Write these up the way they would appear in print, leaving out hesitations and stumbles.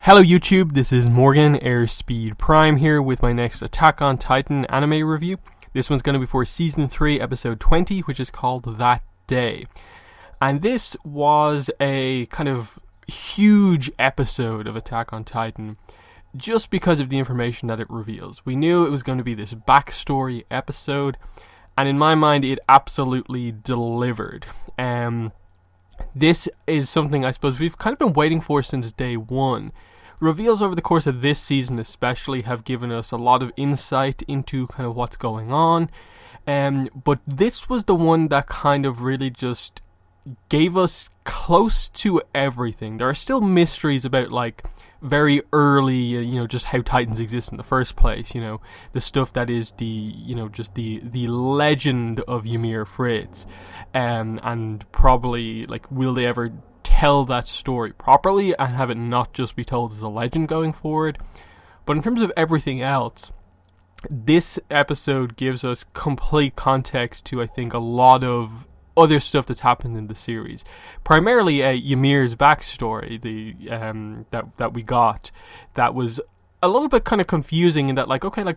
Hello YouTube, this is Morgan, Airspeed Prime here with my next Attack on Titan anime review. This one's going to be for Season 3, Episode 20, which is called That Day. And this was a kind of huge episode of Attack on Titan just because of the information that it reveals. We knew it was going to be this backstory episode, and in my mind it absolutely delivered. This is something I suppose we've kind of been waiting for since day one. Reveals over the course of this season especially have given us a lot of insight into kind of what's going on, but this was the one that kind of really just gave us close to everything. There are still mysteries about like very early, just how Titans exist in the first place, the stuff that is just the legend of Ymir Fritz, and probably like will they ever tell that story properly and have it not just be told as a legend going forward. But in terms of everything else, this episode gives us complete context to I think a lot of other stuff that's happened in the series. Primarily Ymir's backstory, that we got, that was a little bit kind of confusing in that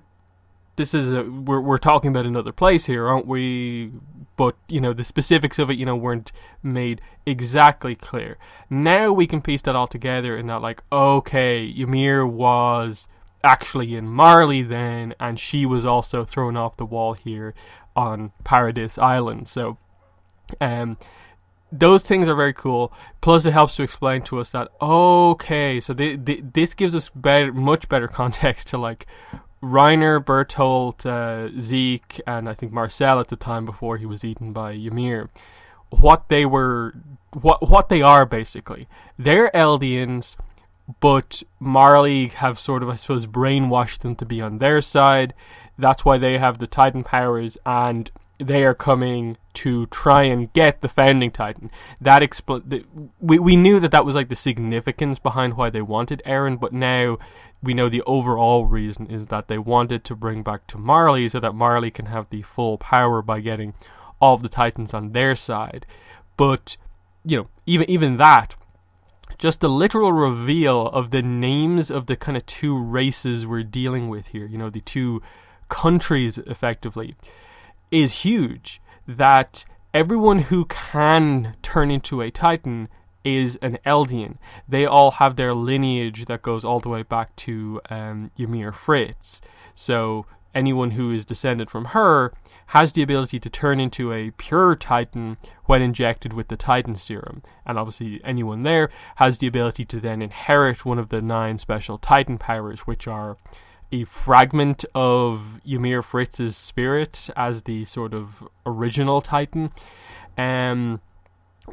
this is we're talking about another place here, aren't we? But the specifics of it weren't made exactly clear. Now we can piece that all together in that okay, Ymir was actually in Marley then, and she was also thrown off the wall here on Paradise Island. So those things are very cool. Plus, it helps to explain to us that okay, so this gives us much better context to Reiner, Bertolt, Zeke, and I think Marcel at the time before he was eaten by Ymir. What they are basically. They're Eldians, but Marley have sort of, I suppose, brainwashed them to be on their side. That's why they have the Titan powers, and they are coming to try and get the founding Titan. We knew that was the significance behind why they wanted Eren, but now we know the overall reason is that they wanted to bring back to Marley so that Marley can have the full power by getting all of the Titans on their side. But even that, just the literal reveal of the names of the kind of two races we're dealing with here, the two countries effectively, is huge. That everyone who can turn into a Titan is an Eldian. They all have their lineage that goes all the way back to Ymir Fritz. So anyone who is descended from her has the ability to turn into a pure Titan when injected with the Titan serum. And obviously anyone there has the ability to then inherit one of the 9 special Titan powers, which are a fragment of Ymir Fritz's spirit as the sort of original Titan,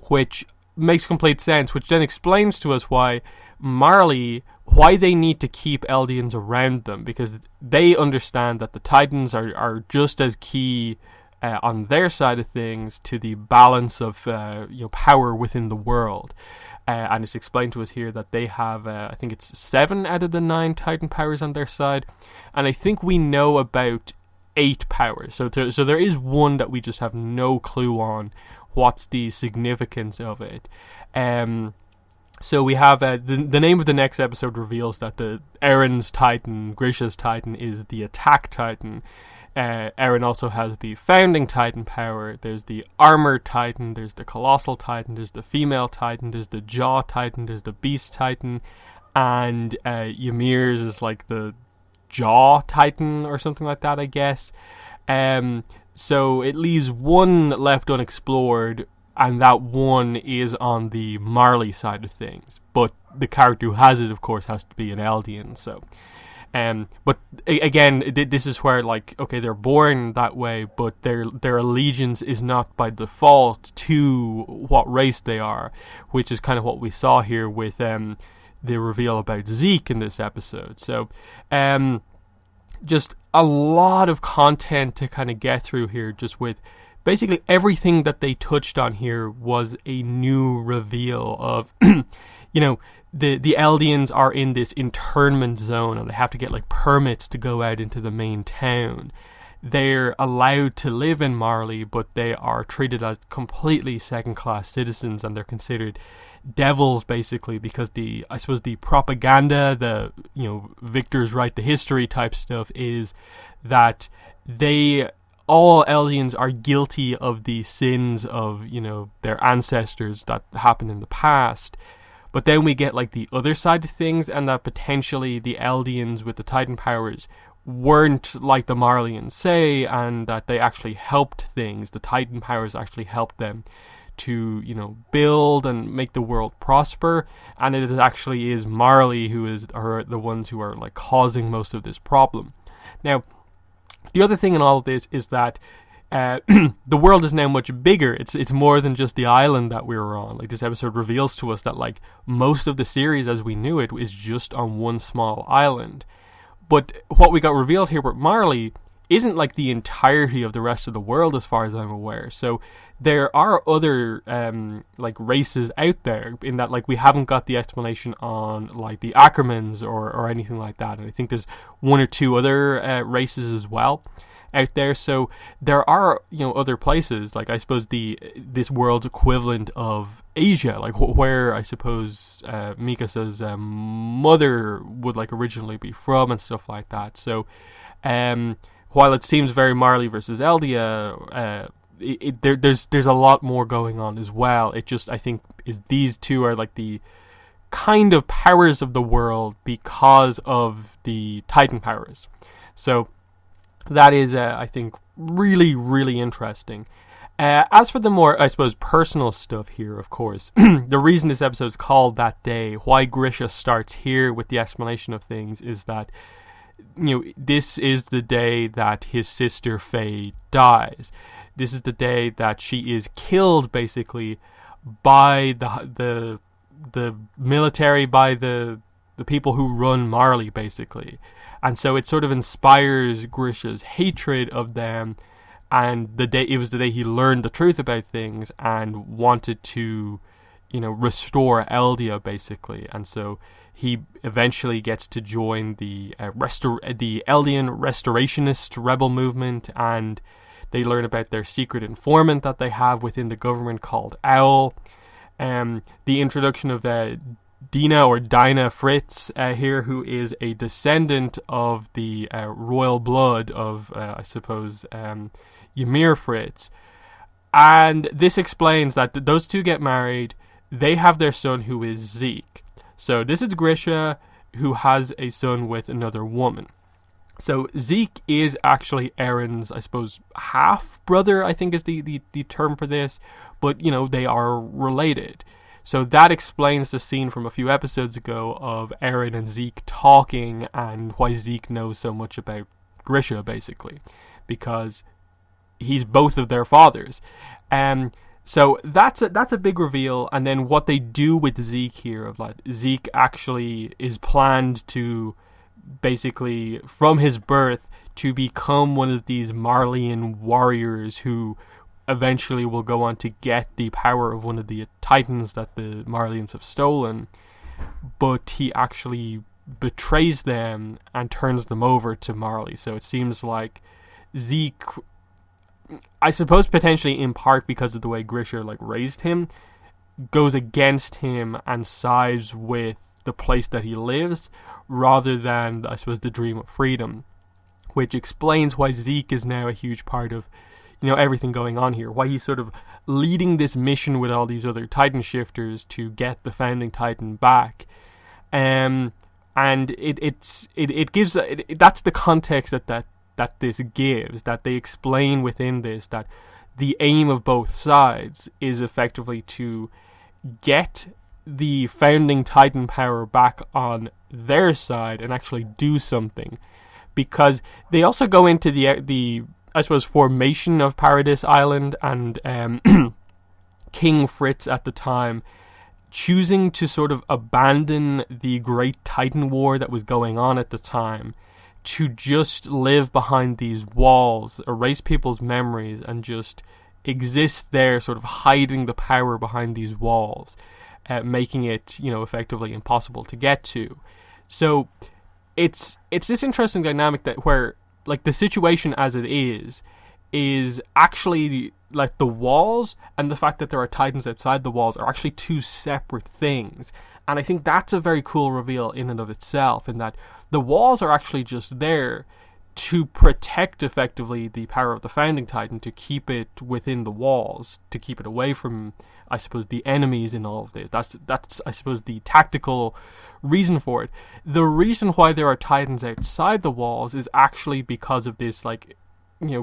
which makes complete sense, which then explains to us why they need to keep Eldians around them, because they understand that the Titans are just as key on their side of things to the balance of power within the world. And it's explained to us here that they have, I think it's 7 out of the 9 Titan powers on their side, and I think we know about 8 powers. So there is one that we just have no clue on what's the significance of it. So we have the name of the next episode reveals that the Eren's Titan, Grisha's Titan, is the Attack Titan. Eren also has the Founding Titan power. There's the Armored Titan, there's the Colossal Titan, there's the Female Titan, there's the Jaw Titan, there's the Beast Titan, and Ymir's is the Jaw Titan or something like that, I guess. So it leaves one left unexplored, and that one is on the Marley side of things. But the character who has it, of course, has to be an Eldian. So, but again, this is where okay, they're born that way, but their allegiance is not by default to what race they are, which is kind of what we saw here with the reveal about Zeke in this episode. So, just a lot of content to kind of get through here, just with basically everything that they touched on here was a new reveal of, the Eldians are in this internment zone and they have to get permits to go out into the main town. They're allowed to live in Marley, but they are treated as completely second-class citizens, and they're considered devils, basically, because the propaganda, the victors write the history type stuff, is that all Eldians are guilty of the sins of their ancestors that happened in the past. But then we get like the other side of things, and that potentially the Eldians with the Titan powers weren't like the Marleyans say, and that they actually helped things. The Titan powers actually helped them to build and make the world prosper, and it actually is Marley are the ones who are like causing most of this problem. Now, the other thing in all of this is that the world is now much bigger. It's more than just the island that we were on. Like, this episode reveals to us that like most of the series as we knew it is just on one small island. But what we got revealed here with Marley isn't like the entirety of the rest of the world, as far as I'm aware. So there are other like races out there, in that like we haven't got the explanation on like the Ackermans or anything like that. And I think there's one or two other races as well out there. So there are other places, like I suppose this world's equivalent of Asia, like where I suppose Mikasa's mother would like originally be from and stuff like that. So while it seems very Marley versus Eldia, there's a lot more going on as well. It just, I think, is these two are like the kind of powers of the world because of the Titan powers. So that is, I think, really, really interesting. As for the more, I suppose, personal stuff here, of course, the reason this episode is called That Day, why Grisha starts here with the explanation of things, is that this is the day that his sister Faye dies. This is the day that she is killed, basically, by the military, by the people who run Marley, basically. And so it sort of inspires Grisha's hatred of them, and it was the day he learned the truth about things and wanted to, restore Eldia, basically. And so he eventually gets to join the Eldian restorationist rebel movement, and they learn about their secret informant that they have within the government called Owl. The introduction of Dinah Fritz here, who is a descendant of the royal blood of, I suppose, Ymir Fritz. And this explains that those two get married. They have their son, who is Zeke. So this is Grisha, who has a son with another woman. So Zeke is actually Aaron's, I suppose, half-brother, I think is the term for this. But, they are related. So that explains the scene from a few episodes ago of Aaron and Zeke talking, and why Zeke knows so much about Grisha, basically, because he's both of their fathers. So that's a big reveal. And then what they do with Zeke here, of like Zeke actually is planned to basically, from his birth, to become one of these Marleyan warriors who eventually will go on to get the power of one of the Titans that the Marleyans have stolen. But he actually betrays them and turns them over to Marley. So it seems like Zeke, I suppose potentially in part because of the way Grisha raised him, goes against him and sides with the place that he lives, rather than, I suppose, the dream of freedom. Which explains why Zeke is now a huge part of everything going on here. Why he's sort of leading this mission with all these other Titan shifters to get the founding Titan back. And it gives that's the context that this gives, that they explain within this, that the aim of both sides is effectively to get the founding Titan power back on their side and actually do something. Because they also go into the I suppose, formation of Paradise Island, and King Fritz at the time choosing to sort of abandon the Great Titan War that was going on at the time to just live behind these walls, erase people's memories, and just exist there, sort of hiding the power behind these walls, making it, effectively impossible to get to. So it's this interesting dynamic that where, the situation as it is actually like the walls and the fact that there are Titans outside the walls are actually two separate things. And I think that's a very cool reveal in and of itself, in that the walls are actually just there to protect effectively the power of the founding Titan, to keep it within the walls, to keep it away from, I suppose, the enemies in all of this. That's I suppose the tactical reason for it. The reason why there are Titans outside the walls is actually because of this, like,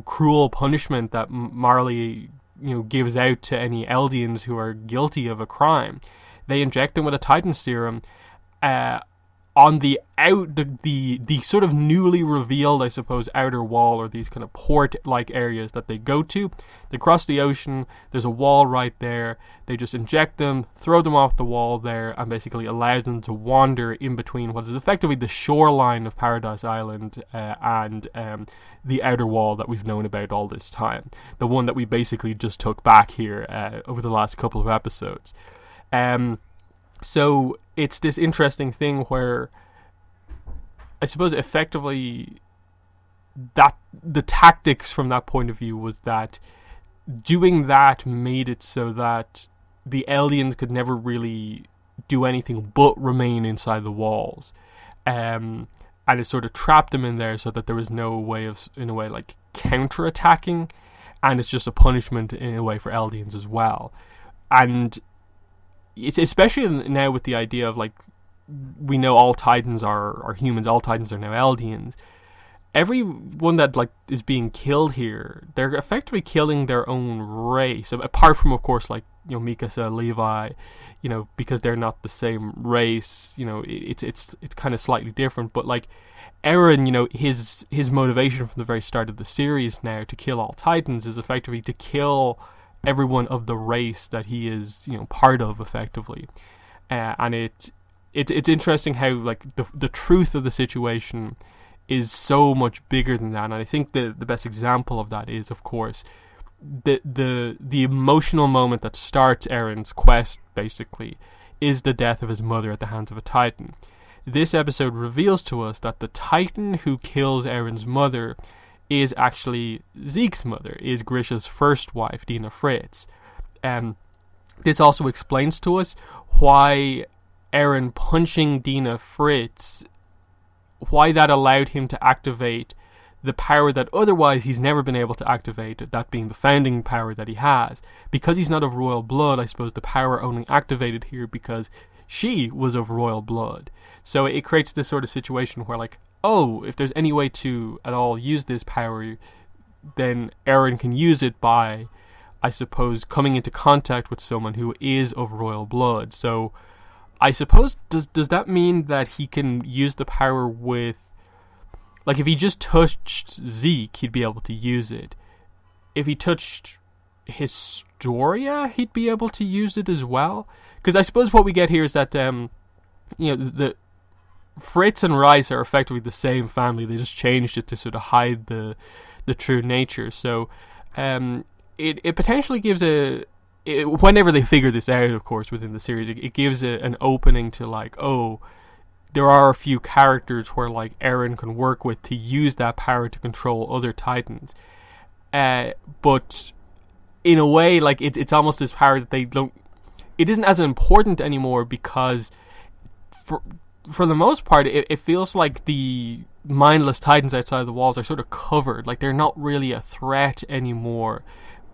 cruel punishment that Marley, gives out to any Eldians who are guilty of a crime. They inject them with a Titan serum on the sort of newly revealed, I suppose, outer wall, or these kind of port-like areas that they go to. They cross the ocean, there's a wall right there, they just inject them, throw them off the wall there, and basically allow them to wander in between what is effectively the shoreline of Paradise Island and the outer wall that we've known about all this time. The one that we basically just took back here over the last couple of episodes. So it's this interesting thing where I suppose effectively that the tactics from that point of view was that doing that made it so that the Eldians could never really do anything but remain inside the walls. And it sort of trapped them in there so that there was no way of, in a way, like, counter-attacking, and it's just a punishment in a way for Eldians as well. And it's especially now with the idea of, like, we know all Titans are humans, all Titans are now Eldians. Everyone that, like, is being killed here, they're effectively killing their own race, apart from, of course, like, Mikasa, Levi, because they're not the same race. It's kind of slightly different, but, like, Eren, his motivation from the very start of the series now to kill all Titans is effectively to kill everyone of the race that he is, part of, effectively. And it's interesting how, like, the truth of the situation is so much bigger than that. And I think the best example of that is, of course, the emotional moment that starts Eren's quest, basically, is the death of his mother at the hands of a Titan. This episode reveals to us that the Titan who kills Eren's mother is actually Zeke's mother, is Grisha's first wife, Dina Fritz. This also explains to us why Eren punching Dina Fritz, why that allowed him to activate the power that otherwise he's never been able to activate, that being the founding power that he has. Because he's not of royal blood, I suppose the power only activated here because she was of royal blood. So it creates this sort of situation where, like, oh, if there's any way to at all use this power, then Eren can use it by, I suppose, coming into contact with someone who is of royal blood. So I suppose, does that mean that he can use the power with, like, if he just touched Zeke, he'd be able to use it. If he touched Historia, he'd be able to use it as well. Because I suppose what we get here is that, the Fritz and Rice are effectively the same family. They just changed it to sort of hide the true nature. So it potentially gives whenever they figure this out, of course, within the series, it gives an opening to, like, oh, there are a few characters where, like, Eren can work with to use that power to control other Titans. But in a way, like, it's almost this power that it isn't as important anymore, because for the most part, it feels like the mindless Titans outside the walls are sort of covered. Like, they're not really a threat anymore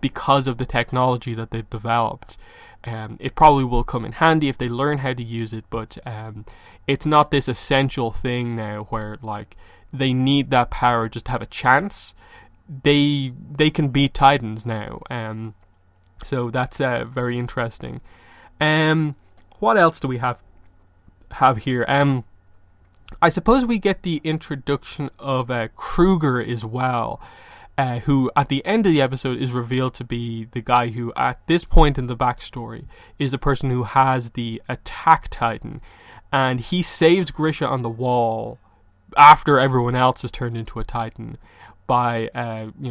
because of the technology that they've developed. It probably will come in handy if they learn how to use it, but it's not this essential thing now where, like, they need that power just to have a chance. They can beat Titans now. So that's very interesting. What else do we have here? I suppose we get the introduction of Kruger as well, who at the end of the episode is revealed to be the guy who, at this point in the backstory, is the person who has the attack Titan, and he saves Grisha on the wall after everyone else has turned into a Titan by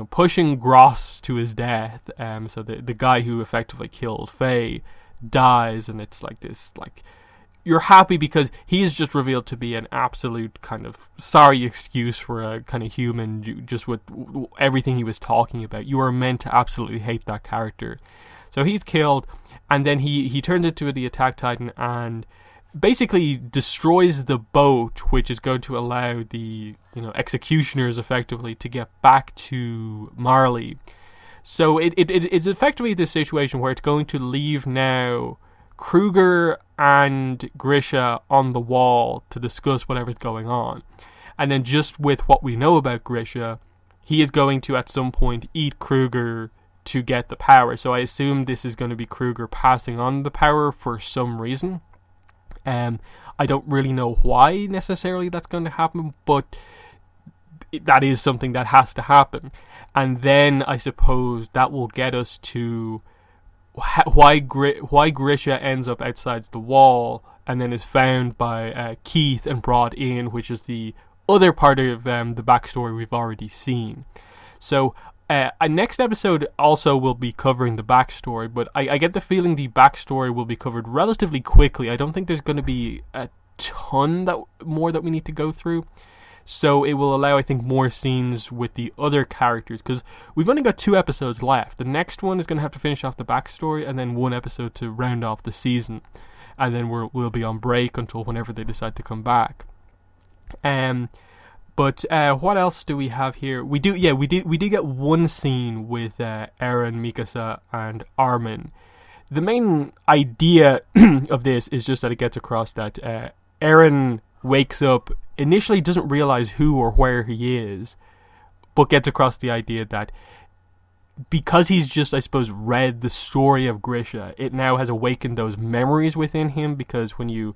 pushing Gross to his death. So the guy who effectively killed Faye dies, and it's like this, like, you're happy because he is just revealed to be an absolute kind of sorry excuse for a kind of human, just with everything he was talking about. You are meant to absolutely hate that character. So he's killed, and then he turns into the Attack Titan and basically destroys the boat, which is going to allow the executioners effectively to get back to Marley. So it's effectively this situation where it's going to leave now Kruger and Grisha on the wall to discuss whatever's going on. And then just with what we know about Grisha, he is going to at some point eat Kruger to get the power. So I assume this is going to be Kruger passing on the power for some reason. I don't really know why necessarily that's going to happen, but that is something that has to happen. And then I suppose that will get us to why Grisha ends up outside the wall and then is found by Keith and brought in, which is the other part of the backstory we've already seen. So a next episode also will be covering the backstory, but I get the feeling the backstory will be covered relatively quickly. I don't think there's going to be a ton more that we need to go through. So it will allow, I think, more scenes with the other characters, because we've only got 2 episodes left. The next one is going to have to finish off the backstory, and then 1 episode to round off the season. And then we'll be on break until whenever they decide to come back. But what else do we have here? We did get 1 scene with Eren, Mikasa, and Armin. The main idea of this is just that it gets across that Eren wakes up, initially doesn't realize who or where he is, but gets across the idea that because he's just, I suppose, read the story of Grisha, it now has awakened those memories within him, because when you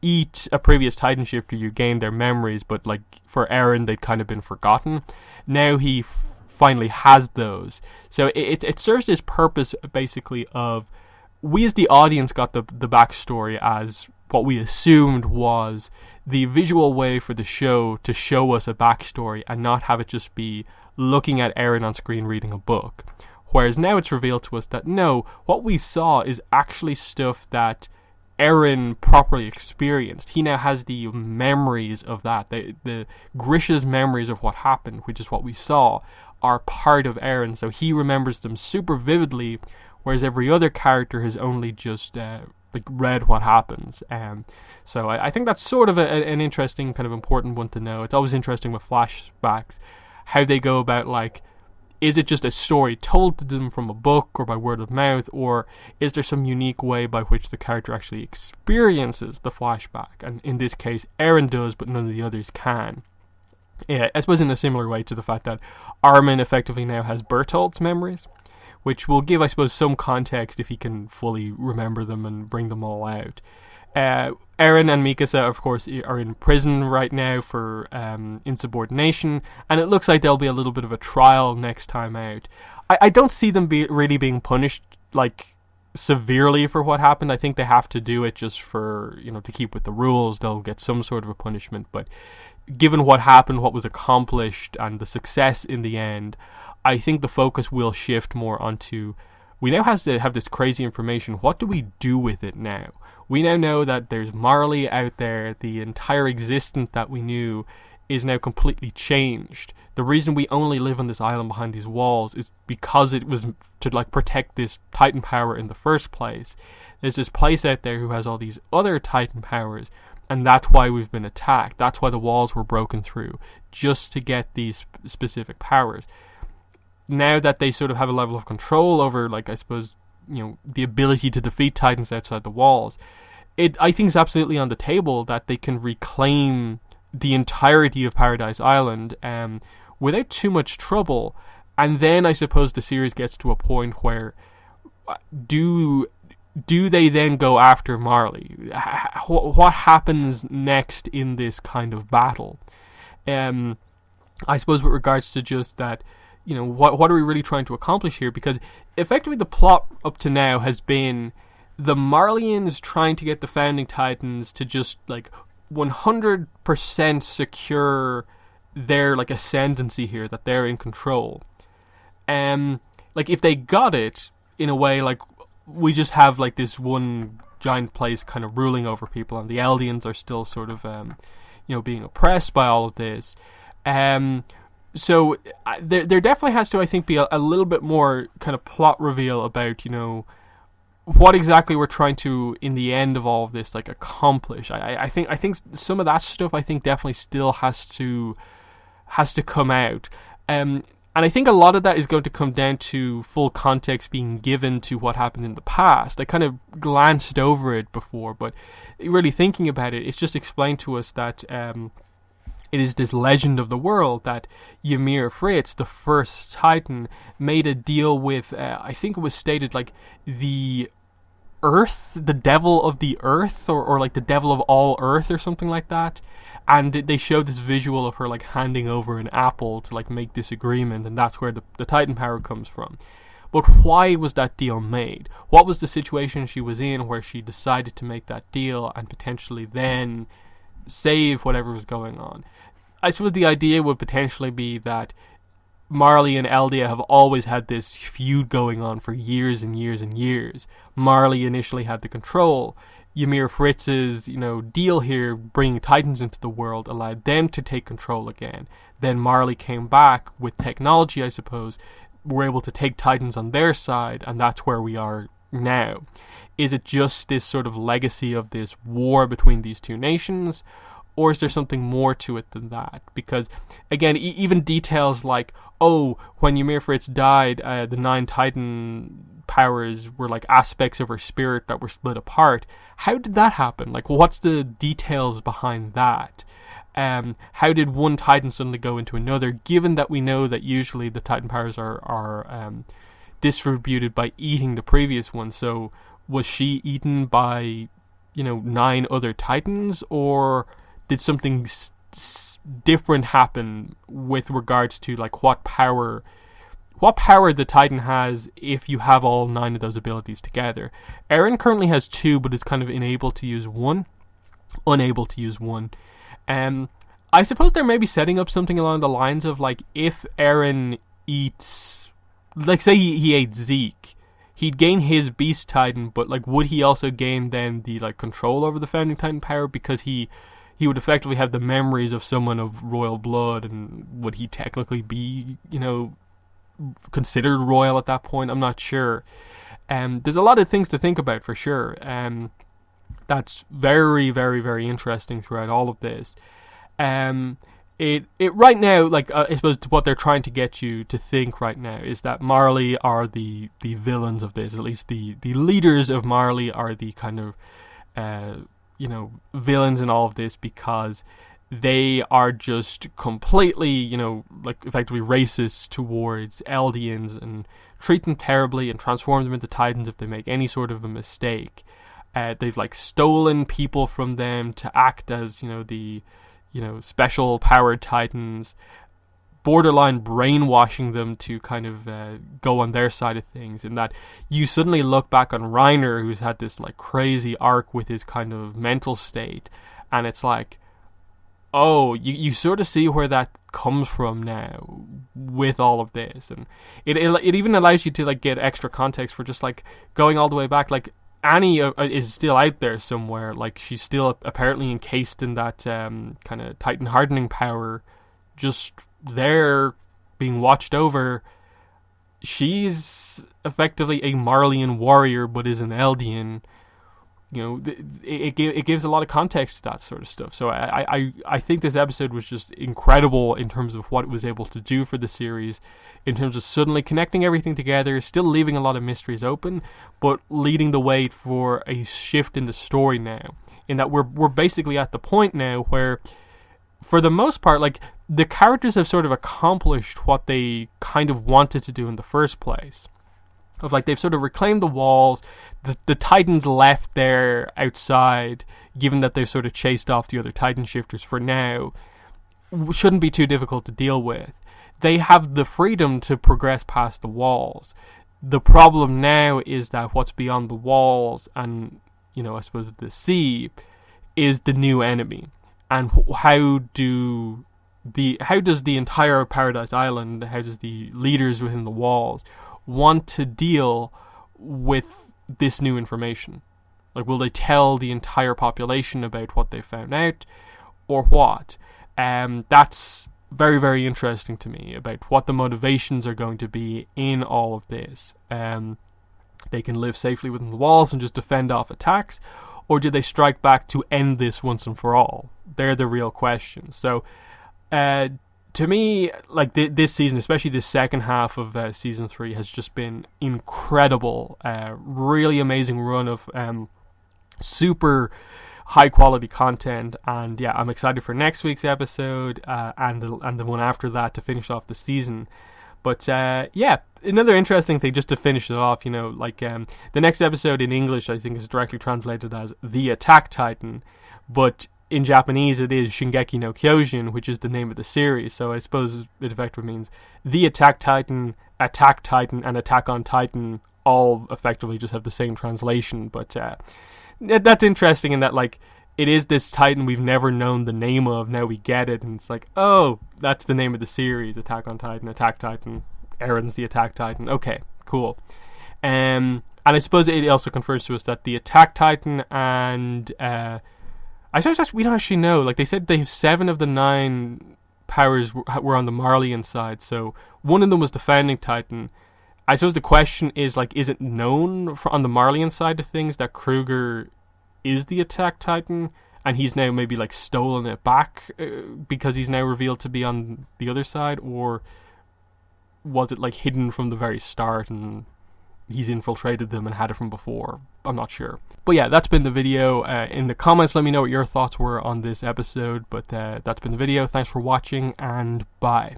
eat a previous Titan shifter, you gain their memories, but like for Eren, they'd kind of been forgotten. Now he finally has those. So it serves this purpose, basically, of we as the audience got the backstory as what we assumed was the visual way for the show to show us a backstory and not have it just be looking at Eren on screen reading a book. Whereas now it's revealed to us that no, what we saw is actually stuff that Eren properly experienced. He now has the memories of that. The Grisha's memories of what happened, which is what we saw, are part of Eren, so he remembers them super vividly, whereas every other character has only just read what happens. So I think that's sort of an interesting, kind of important one to know. It's always interesting with flashbacks, how they go about, like, is it just a story told to them from a book or by word of mouth, or is there some unique way by which the character actually experiences the flashback? And in this case, Eren does, but none of the others can. Yeah, I suppose in a similar way to the fact that Armin effectively now has Bertolt's memories, which will give, I suppose, some context if he can fully remember them and bring them all out. Eren and Mikasa, of course, are in prison right now for insubordination, and it looks like there'll be a little bit of a trial next time out. I don't see them really being punished, like, severely for what happened. I think they have to do it just for, to keep with the rules. They'll get some sort of a punishment, but given what happened, what was accomplished, and the success in the end, I think the focus will shift more onto, we now have this crazy information. What do we do with it now? We now know that there's Marley out there. The entire existence that we knew is now completely changed. The reason we only live on this island behind these walls is because it was to, like, protect this Titan power in the first place. There's this place out there who has all these other Titan powers, and that's why we've been attacked. That's why the walls were broken through, just to get these specific powers. Now that they sort of have a level of control over, like, I suppose, the ability to defeat Titans outside the walls, I think it's absolutely on the table that they can reclaim the entirety of Paradise Island without too much trouble. And then I suppose the series gets to a point where do they then go after Marley? What happens next in this kind of battle? I suppose with regards to just that, what are we really trying to accomplish here? Because effectively the plot up to now has been the Marleyans trying to get the Founding Titans to just, like, 100% secure their, like, ascendancy here, that they're in control. Like, if they got it, in a way, like, we just have, like, this one giant place kind of ruling over people, and the Eldians are still sort of being oppressed by all of this. So there definitely has to, I think, be a little bit more kind of plot reveal about what exactly we're trying to, in the end of all of this, like, accomplish. I think some of that stuff, I think, definitely still has to come out. And I think a lot of that is going to come down to full context being given to what happened in the past. I kind of glanced over it before, but really thinking about it, it's just explained to us that it is this legend of the world that Ymir Fritz, the first Titan, made a deal with, I think it was stated, like, the Earth, the devil of the Earth, or like the devil of all Earth, or something like that. And they showed this visual of her, like, handing over an apple to, like, make this agreement, and that's where the Titan power comes from. But why was that deal made? What was the situation she was in where she decided to make that deal and potentially then save whatever was going on? I suppose the idea would potentially be that Marley and Eldia have always had this feud going on for years and years and years. Marley initially had the control. Ymir Fritz's, deal here, bringing Titans into the world, allowed them to take control again. Then Marley came back with technology, I suppose, were able to take Titans on their side, and that's where we are now. Is it just this sort of legacy of this war between these two nations? Or is there something more to it than that? Because, again, even details like, when Ymir Fritz died, the 9 Titan powers were like aspects of her spirit that were split apart. How did that happen? Like, what's the details behind that? How did one Titan suddenly go into another, given that we know that usually the Titan powers are distributed by eating the previous one? So was she eaten by, 9 other Titans, or did something different happen with regards to, like, what power the Titan has if you have all 9 of those abilities together? Eren currently has 2, but is kind of unable to use one. I suppose they're maybe setting up something along the lines of, like, if Eren eats, like, say he ate Zeke, he'd gain his Beast Titan, but, like, would he also gain then the, like, control over the Founding Titan power, because he would effectively have the memories of someone of royal blood, and would he technically be, considered royal at that point? I'm not sure. There's a lot of things to think about, for sure. That's very, very, very interesting throughout all of this. It right now, like, I suppose what they're trying to get you to think right now is that Marley are the villains of this. At least the leaders of Marley are the kind of villains in all of this, because they are just completely, like, effectively racist towards Eldians and treat them terribly and transform them into Titans if they make any sort of a mistake. They've, like, stolen people from them to act as, the, special powered Titans, borderline brainwashing them to kind of go on their side of things. And that you suddenly look back on Reiner, who's had this, like, crazy arc with his kind of mental state, and it's like, you sort of see where that comes from now with all of this. And it even allows you to, like, get extra context for just, like, going all the way back. Like, Annie is still out there somewhere. Like, she's still apparently encased in that kind of Titan hardening power, just there being watched over. She's effectively a Marleyan warrior, but is an Eldian. It gives a lot of context to that sort of stuff. So I think this episode was just incredible in terms of what it was able to do for the series, in terms of suddenly connecting everything together, still leaving a lot of mysteries open, but leading the way for a shift in the story now. In that we're basically at the point now where, for the most part, like, the characters have sort of accomplished what they kind of wanted to do in the first place. Of, like, they've sort of reclaimed the walls. The Titans left there outside, given that they've sort of chased off the other Titan shifters for now, shouldn't be too difficult to deal with. They have the freedom to progress past the walls. The problem now is that what's beyond the walls and, I suppose the sea, is the new enemy. And how does the entire Paradise Island, how does the leaders within the walls want to deal with this new information? Like, will they tell the entire population about what they found out, or what? That's very, very interesting to me, about what the motivations are going to be in all of this. They can live safely within the walls and just defend off attacks, or do they strike back to end this once and for all? They're the real questions. So, to me, like, this season, especially the second half of season 3, has just been incredible. Really amazing run of super high quality content, and yeah, I'm excited for next week's episode and the one after that to finish off the season. But yeah, another interesting thing just to finish it off, like the next episode in English I think is directly translated as The Attack Titan, but in Japanese it is Shingeki no Kyojin, which is the name of the series. So I suppose it effectively means The Attack Titan, and Attack on Titan all effectively just have the same translation. But that's interesting in that, like, it is this Titan we've never known the name of. Now we get it, and it's like, oh, that's the name of the series: Attack on Titan, Attack Titan. Aaron's the Attack Titan. Okay, cool. And I suppose it also confers to us that the Attack Titan and I suppose we don't actually know. Like, they said they have 7 of the 9 powers were on the Marleyan side, so one of them was the Founding Titan. I suppose the question is, like, is it known on the Marleyan side of things that Kruger is the Attack Titan, and he's now maybe, like, stolen it back because he's now revealed to be on the other side, or was it, like, hidden from the very start and he's infiltrated them and had it from before? I'm not sure. But yeah, that's been the video. In the comments, let me know what your thoughts were on this episode. But that's been the video. Thanks for watching, and bye.